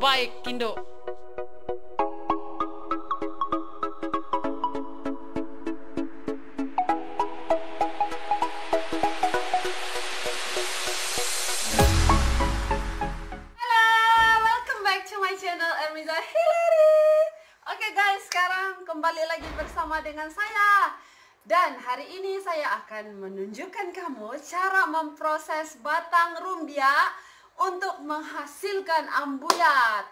terbaik Indo. Kembali lagi bersama dengan saya. Dan hari ini saya akan menunjukkan kamu cara memproses batang rumbia untuk menghasilkan ambuyat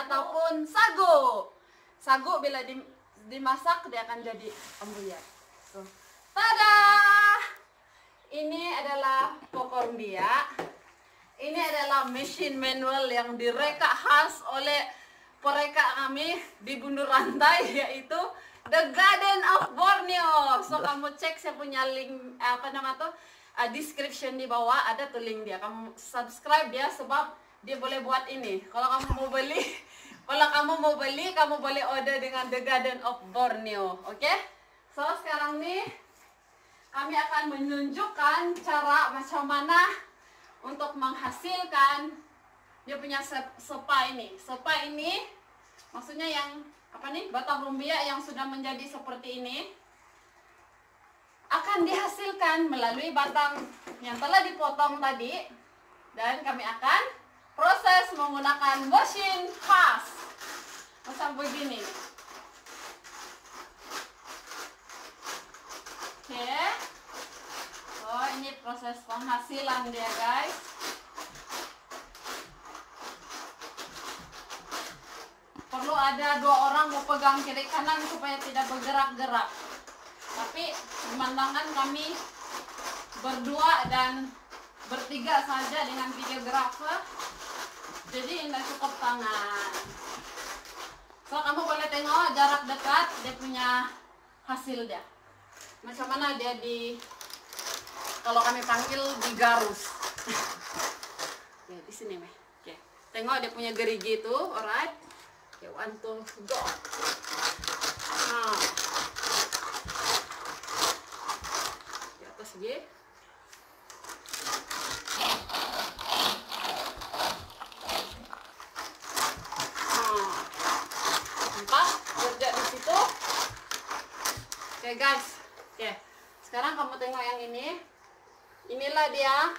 ataupun sagu. Sagu bila dimasak dia akan jadi ambuyat. So, tada! Ini adalah pokok rumbia. Ini adalah mesin manual yang direka khas oleh pereka kami di Bundur Rantai, yaitu The Garden of Borneo. So kamu cek saya punya link description di bawah, ada tuh link dia. Kamu subscribe dia sebab dia boleh buat ini. Kalau kamu mau beli, kamu boleh order dengan The Garden of Borneo. Oke? So sekarang nih kami akan menunjukkan cara macam mana untuk menghasilkan dia punya sepa ini. Sepa ini maksudnya yang batang rumbia yang sudah menjadi seperti ini akan dihasilkan melalui batang yang telah dipotong tadi, dan kami akan proses menggunakan mesin khas macam begini. Oke. Oh, ini proses penghasilan dia, guys. Perlu ada 2 orang mau pegang kiri kanan supaya tidak bergerak-gerak. Tapi pemandangan kami berdua dan bertiga saja dengan videographer, jadi tidak cukup tangan. So kamu boleh tengok jarak dekat dia punya hasil dia. Macam mana dia kalau kami panggil digarus. Ya, di sini meh. Oke. Tengok dia punya gerigi itu, alright. Okay, 1, 2, go. Nah. Di atas G. Nampak? Kerja di situ. Oke, guys. Oke. Sekarang kamu tengok yang ini. Inilah dia.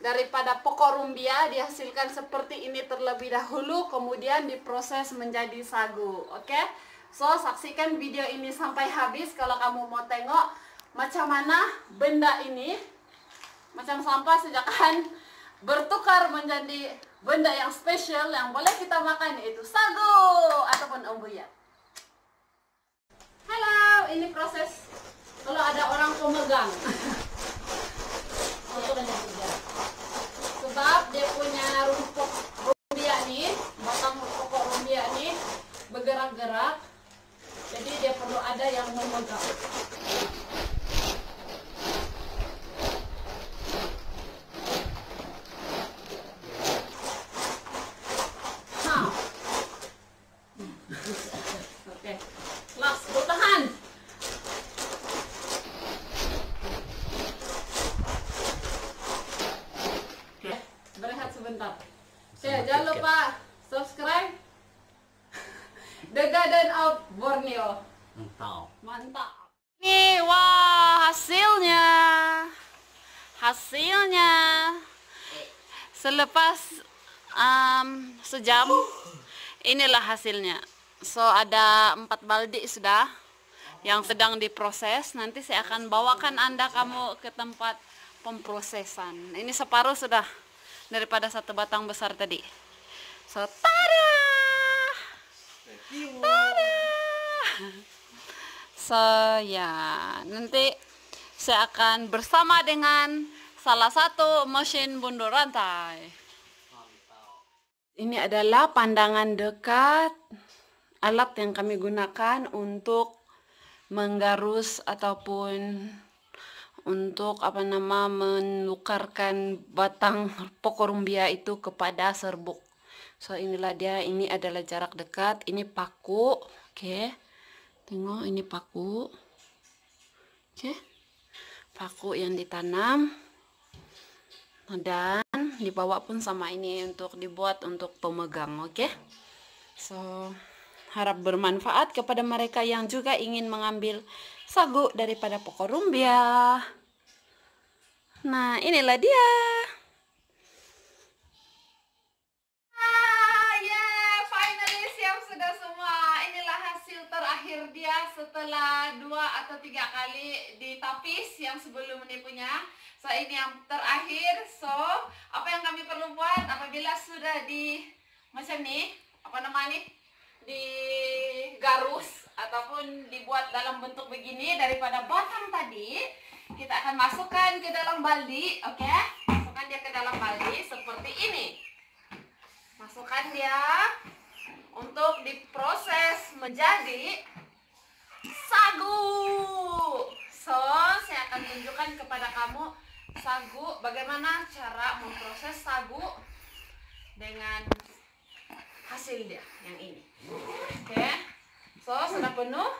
Daripada pokok rumbia dihasilkan seperti ini terlebih dahulu, kemudian diproses menjadi sagu. Oke? So, saksikan video ini sampai habis kalau kamu mau tengok macam mana benda ini, macam sampah sejakan bertukar menjadi benda yang spesial yang boleh kita makan, yaitu sagu ataupun ambuyat. Halo, ini proses kalau ada orang pemegang. Sebab dia punya rumbia nih, batang pokok rumbia nih bergerak-gerak, jadi dia perlu ada yang memegang. Oke, kelas bertahan. Sebentar. Jangan lupa subscribe The Garden of Borneo. Mantap. Nih, wah, hasilnya selepas sejam inilah hasilnya. So ada 4 baldi sudah yang sedang diproses. Nanti saya akan bawakan kamu ke tempat pemprosesan. Ini separuh sudah daripada 1 batang besar tadi. So, tada! Tada! So, ya, nanti saya akan bersama dengan salah satu mesin bundur rantai. Ini adalah pandangan dekat alat yang kami gunakan untuk menggarus ataupun untuk menukarkan batang pokok rumbia itu kepada serbuk. So inilah dia, ini adalah jarak dekat, ini paku. Oke. Tengok ini paku. Oke. Paku yang ditanam. Dan dibawa pun sama ini untuk dibuat untuk pemegang, oke? So, harap bermanfaat kepada mereka yang juga ingin mengambil sagu daripada pokok rumbia. Nah, inilah dia. Finally siap sudah semua. Inilah hasil terakhir dia setelah 2 atau 3 kali ditapis yang sebelum ini punya. So, ini yang terakhir. So, apa yang kami perlu buat apabila sudah di macam nih, apa namanya nih, digarus ataupun dibuat dalam bentuk begini daripada batang tadi, kita akan masukkan ke dalam baldi, oke? Masukkan dia ke dalam baldi seperti ini. Masukkan dia untuk diproses menjadi sagu. So, saya akan tunjukkan kepada kamu sagu, bagaimana cara memproses sagu dengan hasil dia yang ini. Oke. So, sudah penuh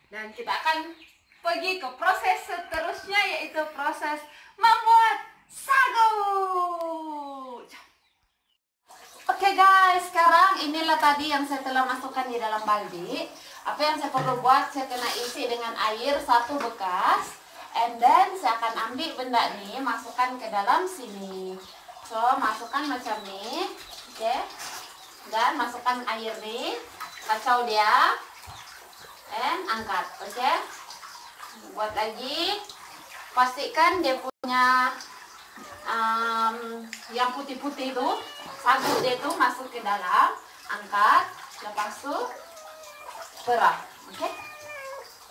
dan kita akan pergi ke proses seterusnya, yaitu proses membuat sagu. Oke guys, sekarang inilah tadi yang saya telah masukkan di dalam baldi. Apa yang saya perlu buat, saya kena isi dengan air 1 bekas. And then saya akan ambil benda nih, masukkan ke dalam sini. So, masukkan macam ini, oke? Dan masukkan air nih, kacau dia, and angkat, oke? Buat lagi, pastikan dia punya yang putih-putih itu, sagu dia itu masuk ke dalam, angkat, lepas itu perah, oke?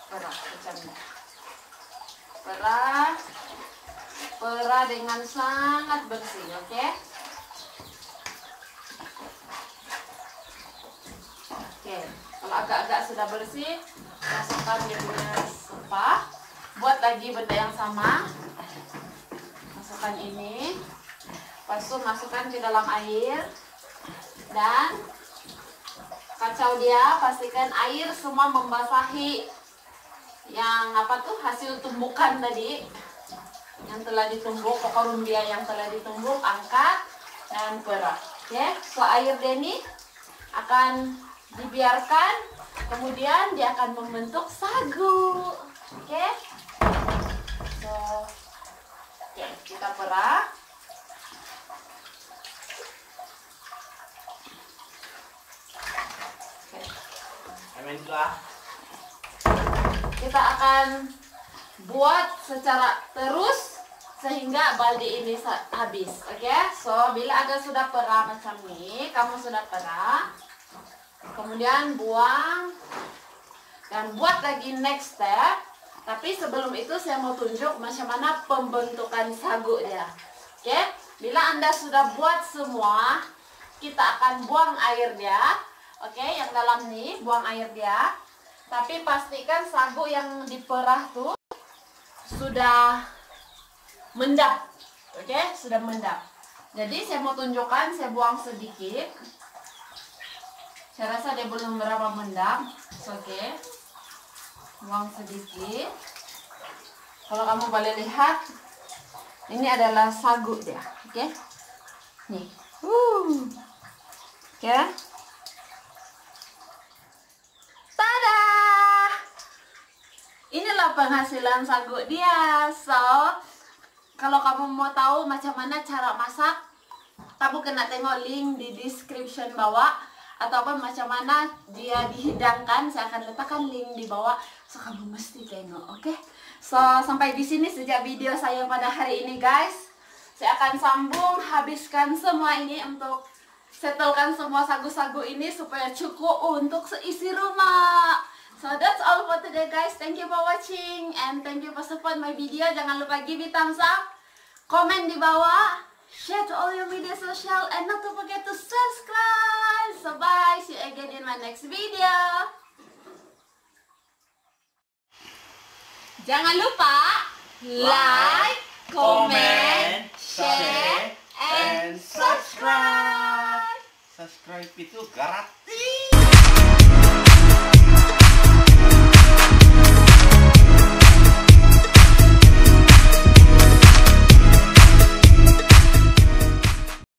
Perah macam ini. Perah dengan sangat bersih, oke? Oke, kalau agak-agak sudah bersih, masukkan dia punya sepah. Buat lagi benda yang sama. Masukkan ini. Lepas itu masukkan ke dalam air. Dan kacau dia, pastikan air semua membasahi yang apa tuh, hasil tumbukan tadi yang telah ditumbuk, pokok rumbia yang telah ditumbuk, angkat dan perah. Oke, so air dia ini akan dibiarkan, kemudian dia akan membentuk sagu. Oke, so oke, kita perah. Kita akan buat secara terus sehingga baldi ini habis, oke? So, bila agak sudah perah macam ini, kamu sudah perah, kemudian buang dan buat lagi next step. Tapi sebelum itu saya mau tunjuk macam mana pembentukan sagu dia, oke? Bila Anda sudah buat semua, kita akan buang air dia, oke? Yang dalam nih, buang air dia. Tapi pastikan sagu yang diperah tuh sudah mendap, oke? Sudah mendap. Jadi saya mau tunjukkan, saya buang sedikit. Saya rasa dia belum berapa mendap, oke? Buang sedikit. Kalau kamu boleh lihat, ini adalah sagu dia, oke? Nih, oke? Inilah penghasilan sagu dia. So, kalau kamu mau tahu macam mana cara masak, kamu kena tengok link di description bawah, ataupun macam mana dia dihidangkan, saya akan letakkan link di bawah. So, kamu mesti tengok, oke? So, sampai di sini sejak video saya pada hari ini, guys. Saya akan sambung, habiskan semua ini untuk setelkan semua sagu-sagu ini supaya cukup untuk seisi rumah. So that's all for today guys. Thank you for watching and thank you for support my video. Jangan lupa give it thumbs up, komen di bawah, share to all your media social, and not to forget to subscribe. So bye, see you again in my next video. Jangan lupa like, comment, share, and subscribe. Subscribe itu gratis.